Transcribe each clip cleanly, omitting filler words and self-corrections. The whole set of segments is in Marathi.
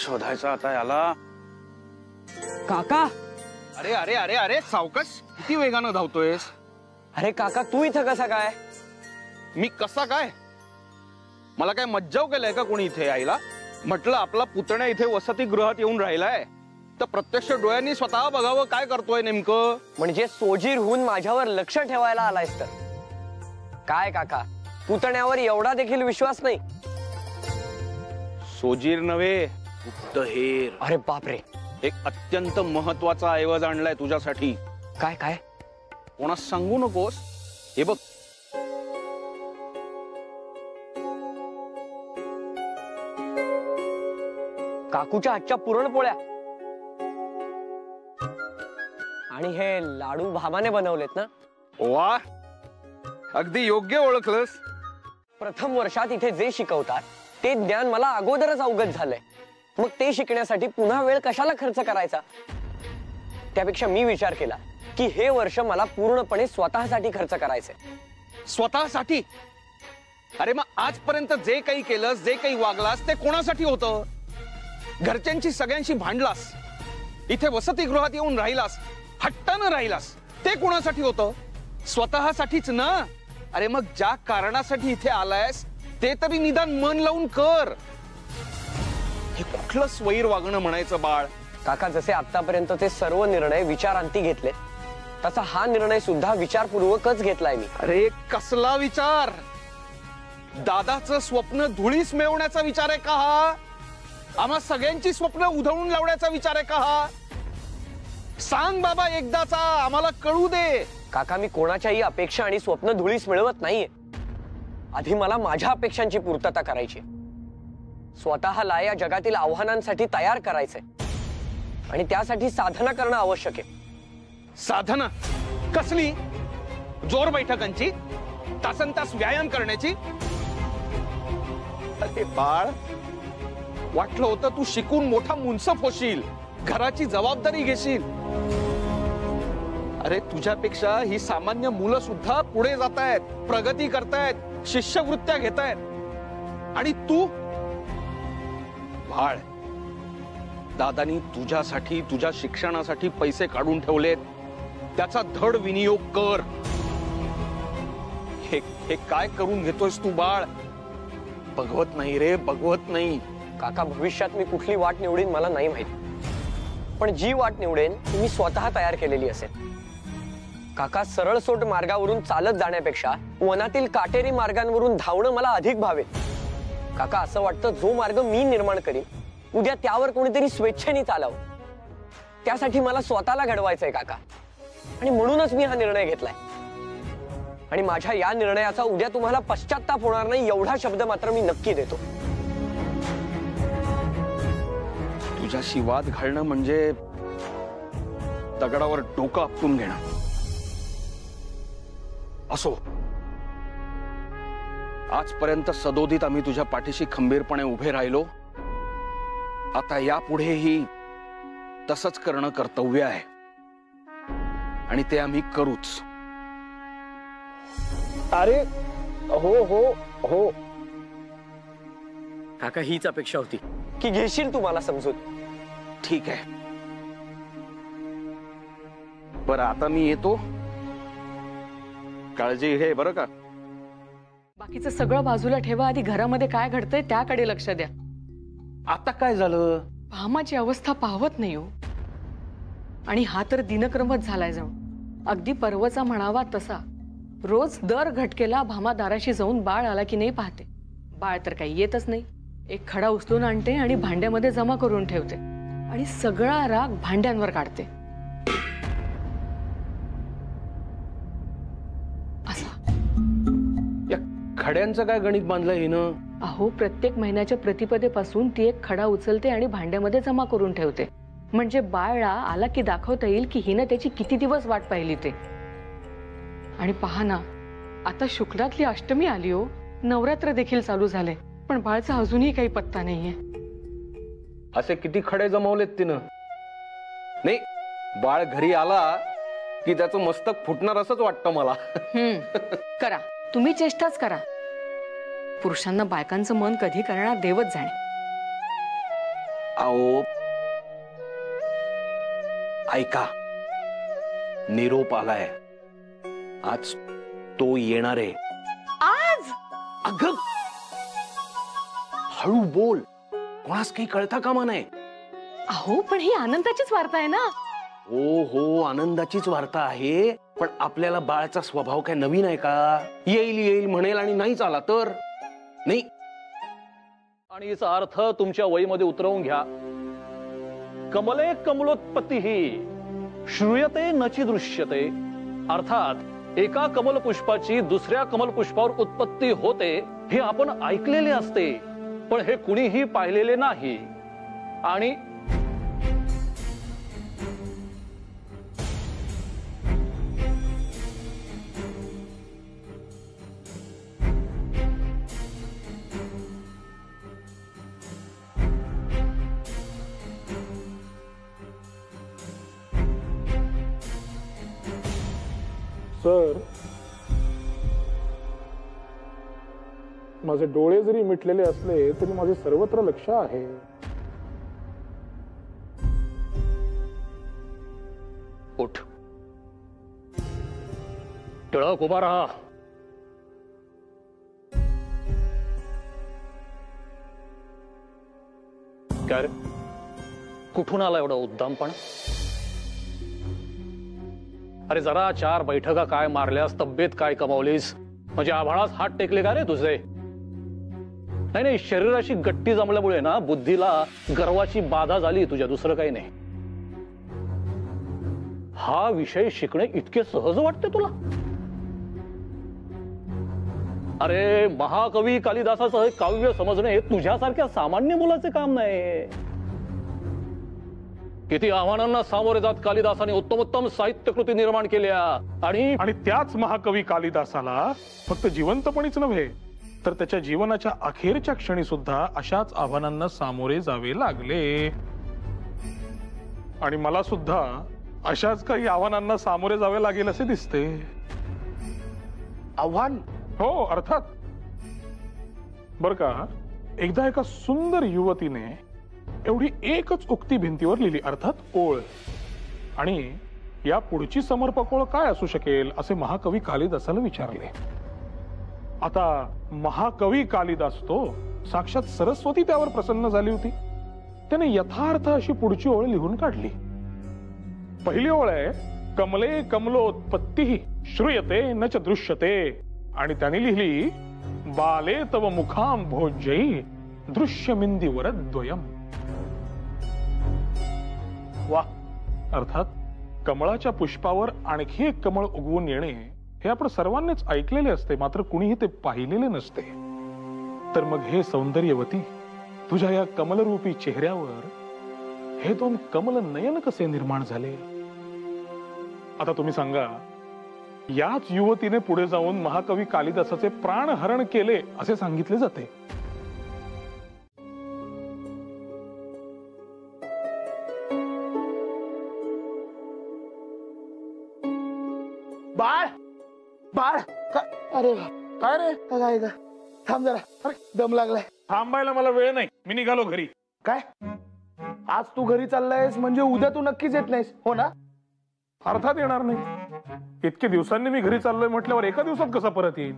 शोधायचा आता याला? काका, अरे अरे अरे अरे सावकाश, किती वेगानं धावतोयस? अरे काका, तू इथं कसा काय? मी कसा काय? मला काय मज्जाव केलाय का कोणी इथे यायला? म्हटलं आपला पुतण्या इथे वसतिगृहात येऊन राहिलाय तर प्रत्यक्ष डोळ्यांनी स्वतः बघावं काय करतोय नेमकं. म्हणजे सोजीर होऊन माझ्यावर लक्ष ठेवायला आलायस तर? काय काका, पुतण्यावर एवढा देखील विश्वास नाही? सोजीर नव्हे, गुप्तहेर. अरे बापरे, एक अत्यंत महत्वाचा ऐवज आणलाय तुझ्यासाठी. काय काय? कोणास सांगू नकोस. हे बघ, काकूच्या हातच्या पुरणपोळ्या आणि हे लाडू भामाने बनवलेत ना? वा, अगदी योग्य ओळखलंस. प्रथम वर्षात इथे जे शिकवतात ते ज्ञान मला अगोदरच अवगत झालंय. मग ते शिकण्यासाठी पुन्हा वेळ कशाला खर्च करायचा? त्यापेक्षा मी विचार केला की हे वर्ष मला पूर्णपणे स्वतःसाठी खर्च करायचंय. स्वतःसाठी? अरे मग आजपर्यंत जे काही केलंस, जे काही वागलास ते कोणासाठी होतं? घरच्यांची सगळ्यांशी भांडलास, इथे वसतिगृहात येऊन राहिलास, हट्टानं राहिलास, ते कोणासाठी होतं? स्वतःसाठीच ना. अरे मग ज्या कारणासाठी इथे आलायस ते तरी निदान मन लावून कर. हे कुठलं स्वैर वागणं म्हणायचं बाळ? काका, जसे आतापर्यंत ते सर्व निर्णय विचारांती घेतले तसा हा निर्णय सुद्धा विचारपूर्वकच घेतलाय मी. अरे कसला विचार? दादाचं स्वप्न धुळीस मिळवण्याचा विचार आहे का हा? आम्हा सगळ्यांची स्वप्न उधळून लावण्याचा विचार आहे का हा? सांग बाबा एकदाचा, आम्हाला कळू दे. काका, मी कोणाच्याही अपेक्षा आणि स्वप्न धुळीस मिळवत नाहीये. आधी मला माझ्या अपेक्षांची पूर्तता करायची, स्वतःला या जगातील आव्हानांसाठी तयार करायचंय आणि त्यासाठी साधना करणं आवश्यक आहे. साधना कसली? जोर बैठकांची, तासनतास व्यायाम करण्याची? अरे बाळ, वाटलं होतं तू शिकून मोठा मुन्सफ होशील, घराची जबाबदारी घेशील. अरे तुझ्यापेक्षा ही सामान्य मुलं सुद्धा पुढे जात आहेत, प्रगती करतायत, शिष्यवृत्त्या घेतायत. आणि तू बाळ, दादानी तुझ्यासाठी, तुझ्या शिक्षणासाठी पैसे काढून ठेवलेत, त्याचा धड विनियोग कर. हे काय करून घेतोयस तू बाळ? बघवत नाही रे, बघवत नाही. काका, भविष्यात मी कुठली वाट निवडीन मला नाही माहिती, पण जी वाट निवडेन ती मी स्वतः तयार केलेली असेल. काका, सरळ सोट मार्गावरून चालत जाण्यापेक्षा वनातील काटेरी मार्गांवरून धावणं मला अधिक भावेल. काका, असं वाटतं जो मार्ग मी निर्माण करीन उद्या त्यावर कोणीतरी स्वेच्छेने चालावं. त्यासाठी मला स्वतःला घडवायचंय काका, आणि म्हणूनच मी हा निर्णय घेतलाय. आणि माझ्या या निर्णयाचा उद्या तुम्हाला पश्चात्ताप होणार नाही एवढा शब्द मात्र मी नक्की देतो. तुझ्याशी वाद घालणं म्हणजे दगडावर डोकं आपटून घेणं. असो, आजपर्यंत सदोदित आम्ही तुझ्या पाठीशी खंबीरपणे उभे राहिलो. आता यापुढेही तसंच करणं कर्तव्य आहे आणि ते आम्ही करूच. अरे हो हो हो काका, हीच अपेक्षा होती की घेशील तू मला समजून. ठीक आहे, बरं आता मी येतो. काळजी घे बरं का. बाकीचं सगळं बाजूला ठेवा, आधी घरामध्ये काय घडतंय त्याकडे लक्ष द्या. आता काय झालं? भामाची अवस्था पाहवत नाही हो. आणि हा तर दिनक्रमच झालाय जाऊन. अगदी पर्वचा म्हणावा तसा रोज दर घटकेला भामा दाराशी जाऊन बाळ आला की नाही पाहते. बाळ तर काही येतच नाही. एक खडा उचलून आणते आणि भांड्यामध्ये जमा करून ठेवते आणि सगळा राग भांड्यांवर काढते. या खड्यांचं काय गणित बांधलं हिनं? अहो, प्रत्येक महिन्याच्या प्रतिपदेपासून ती एक खडा उचलते आणि भांड्यामध्ये जमा करून ठेवते, म्हणजे बाळला आला की दाखवता येईल की हिनं त्याची किती दिवस वाट पाहिली ते. आणि पहा ना, आता शुक्रातली अष्टमी आली हो, नवरात्र देखील चालू झाले, पण बाळचा अजूनही काही पत्ता नाहीये. असे किती खडे जमवलेत तिनं? नाही, बाळ घरी आला की त्याचं मस्तक फुटणार असंच वाटतं मला. करा, तुम्ही चेष्टाच करा. पुरुषांना बायकांचं मन कधी करणार देवच जाणे. आओ ऐका, निरोप आलाय, आज तो येणार आहे. आज अगं हळू बोल, कोणास काही कळता कामा नाही. अहो पण ही आनंदाचीच वार्ता आहे ना. हो हो, आनंदाचीच वार्ता आहे, पण आपल्याला बाळाचा स्वभाव काय नवीन आहे का? येईल येईल म्हणेल आणि नाहीच आला तर नाही. आणि याचा अर्थ तुमच्या वहीमध्ये उतरवून घ्या. कमले कमलोत्पत्ती ही श्रूयते नची दृश्यते. अर्थात एका कमल पुष्पाची दुसऱ्या कमल पुष्पावर उत्पत्ती होते हे आपण ऐकलेले असते, पण हे कुणीही पाहिलेले नाही. आणि सर, माझे डोळे जरी मिटलेले असले तरी माझे सर्वत्र लक्ष आहे. उठ, टिळक उभा राहा. काय रे, कुठून आला एवढा उद्दामपणा? अरे जरा चार बैठका काय मारल्यास, तब्येत काय कमावलीस, म्हणजे आभाळात हात टेकले का रे तुझे? नाही नाही, शरीराची गट्टी जमल्यामुळे ना बुद्धीला गर्वाची बाधा झाली तुझ्या, दुसरं काही नाही. हा विषय शिकणे इतके सहज वाटते तुला? अरे महाकवी कालिदासाचं काव्य समजणे हे तुझ्यासारख्या सामान्य मुलाचे काम नाही. किती आव्हानांना सामोरे जात कालिदासाने उत्तमोत्तम साहित्यकृती निर्माण केल्या. आणि त्याच महाकवी कालिदासाला फक्त जिवंतपणीच नव्हे तर त्याच्या जीवनाच्या अखेरच्या क्षणी सुद्धा अशाच आव्हानांना सामोरे जावे लागले. आणि मला सुद्धा अशाच काही आव्हानांना सामोरे जावे लागेल असे दिसते. आव्हान? हो, अर्थात. बर का, एकदा एका सुंदर युवतीने एवढी एकच उक्ती भिंतीवर लिहिली, अर्थात ओळ. आणि या पुढची समर्पक ओळ काय असू शकेल असे महाकवी कालिदासाला विचारले. आता महाकवी कालिदास तो साक्षात सरस्वती त्यावर प्रसन्न झाली होती. त्याने यथार्थ अशी पुढची ओळ लिहून काढली. पहिली ओळ आहे, कमले कमलोत्पत्ती श्रूयते न च दृश्यते. आणि त्याने लिहिली, बाले तव मुखाम भोजयी दृश्यमिंदीवर द्वयम. वा. अर्थात कमळाच्या पुष्पावर आणखी एक कमळ उगवून येणे हे आपण सर्वांनीच ऐकलेले असते, मात्र कुणीही ते पाहिलेले नसते. तर मग हे सौंदर्यवती, तुझ्या या कमलरूपी चेहऱ्यावर हे दोन कमल नयन कसे निर्माण झाले? आता तुम्ही सांगा, याच युवतीने पुढे जाऊन महाकवी कालिदासाचे प्राणहरण केले असे सांगितले जाते. बाळ बाळ अरे काय रे, काय ग? थांब जरा, अरे दम लागलाय. थांबायला मला वेळ नाही, मी निघालो घरी. काय आज तू घरी चाललायस म्हणजे उद्या तू नक्कीच येत नाहीस, हो ना? अर्थात येणार नाही. इतके दिवसांनी मी घरी चाललोय म्हटल्यावर एका दिवसात कसा परत येईल?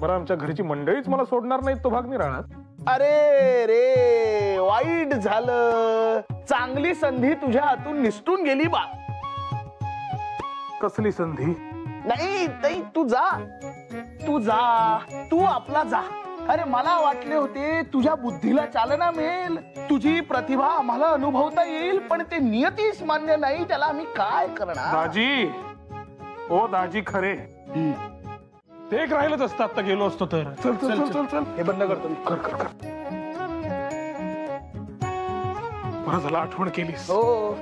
बरं, आमच्या घरची मंडळीच मला सोडणार नाहीत, तो भाग नाही राहणार. अरे रे, वाईट झालं. चांगली संधी तुझ्या हातून निसटून गेली बा. कसली संधी? नाही नाही, तू जा, तू जा, तू आपला जा. अरे मला वाटले होते तुझ्या बुद्धीला चालना मिळेल, तुझी प्रतिभा आम्हाला अनुभवता येईल, पण ते नियतीच मान्य नाही. त्याला आम्ही काय करणार? दाजी, ओ दाजी खरे, ते एक राहिलंच असतं. आता गेलो असतो तर. चल चल चल चल चल, हे बंद करतो. कर कर कर. बरं झालं आठवण केलीस. हो.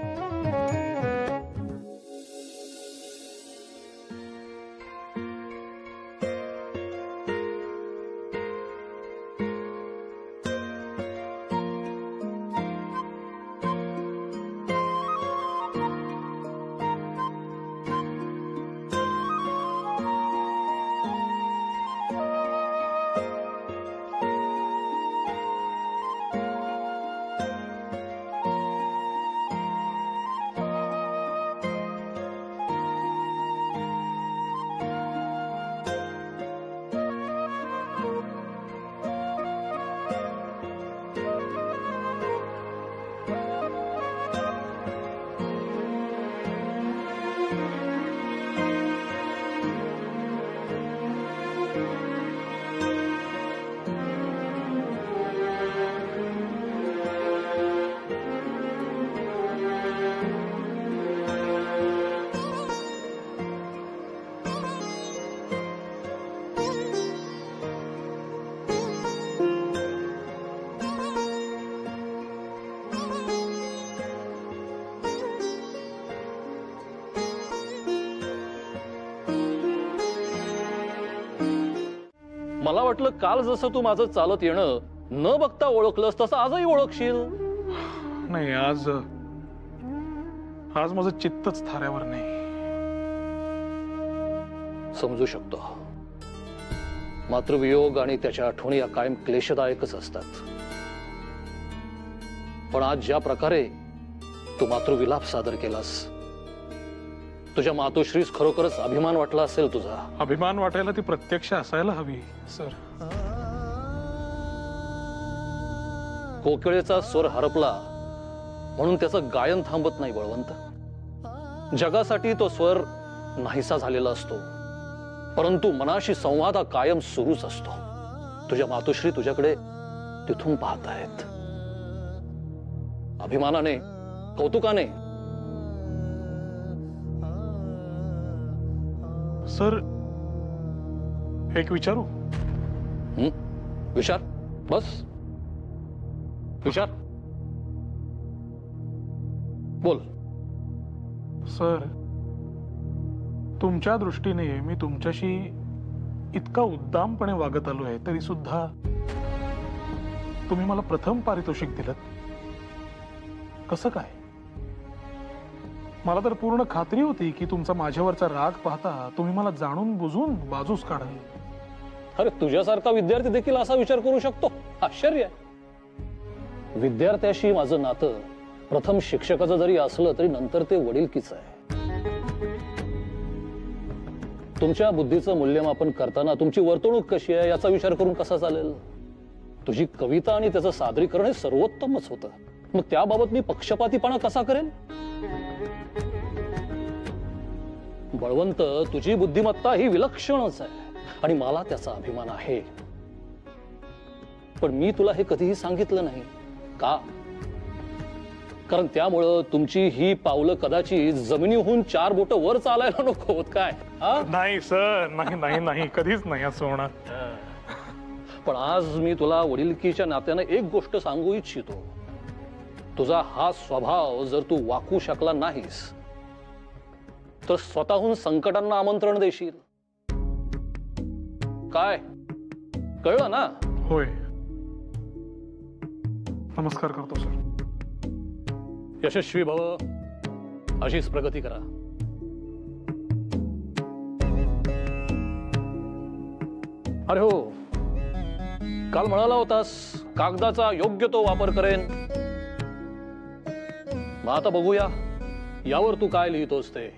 मला वाटलं काल जसं तू माझं चालत येणं न बघता ओळखलंस तसं आजही ओळखशील. नाही, आज माझं चित्तच थाऱ्यावर नाही. समजू शकतो. मातृवियोग आणि त्याच्या आठवणी या कायम क्लेशदायकच असतात. पण आज ज्या प्रकारे तू मातृविलाप सादर केलास, तुझ्या मातोश्रीस खरोखरच अभिमान वाटला असेल तुझा. अभिमान वाटायला ती प्रत्यक्ष असायला हवी सर. कोकिळेचा स्वर हरपला म्हणून त्याचं गायन थांबत नाही बळवंत. जगासाठी तो स्वर नाहीसा झालेला असतो, परंतु मनाशी संवाद हा कायम सुरूच असतो. तुझ्या मातोश्री तुझ्याकडे तिथून पाहत आहेत, अभिमानाने, कौतुकाने. सर, एक विचारू? विचार, बस विचार, बोल. सर, तुमच्या दृष्टीने मी तुमच्याशी इतका उद्दामपणे वागत आलो आहे, तरी सुद्धा तुम्ही मला प्रथम पारितोषिक दिलं. कसं काय? मला तर पूर्ण खात्री होती की तुमचा माझ्यावरचा राग पाहता तुम्ही मला जाणून बुजून बाजूस काढाल. अरे, तुझ्यासारखा विद्यार्थी देखील असा विचार करू शकतो? आश्चर्य आहे. विद्यार्थ्याशी माझं नातं प्रथम शिक्षकाचं जरी असलं तरी नंतर ते वडिलकीच आहे. तुमच्या बुद्धीचं मूल्यमापन करताना तुमची वर्तणूक कशी आहे याचा विचार करून कसा चालेल? तुझी कविता आणि त्याचं सादरीकरण हे सर्वोत्तमच होतं, मग त्याबाबत मी पक्षपातीपणा कसा करेन? बळवंत, तुझी बुद्धिमत्ता ही विलक्षणच आहे आणि मला त्याचा अभिमान आहे. पण मी तुला हे कधीही सांगितलं नाही. का? कारण त्यामुळं तुमची ही पावलं कदाचित जमिनीहून 4 बोट वर चालायला नको होत काय? नाही सर, नाही नाही नाही, कधीच नाही असं होणार. पण आज मी तुला वडिलकीच्या नात्यानं एक गोष्ट सांगू इच्छितो. तुझा हा स्वभाव जर तू वाकू शकला नाहीस तर स्वतःहून संकटांना आमंत्रण देशील. काय कळलं ना? होय. नमस्कार करतो सर. यशस्वी भव, अशीच प्रगती करा. अरे हो, काल म्हणाला होतास कागदाचा योग्य तो वापर करेन. मग आता बघूया यावर तू काय लिहितोस ते.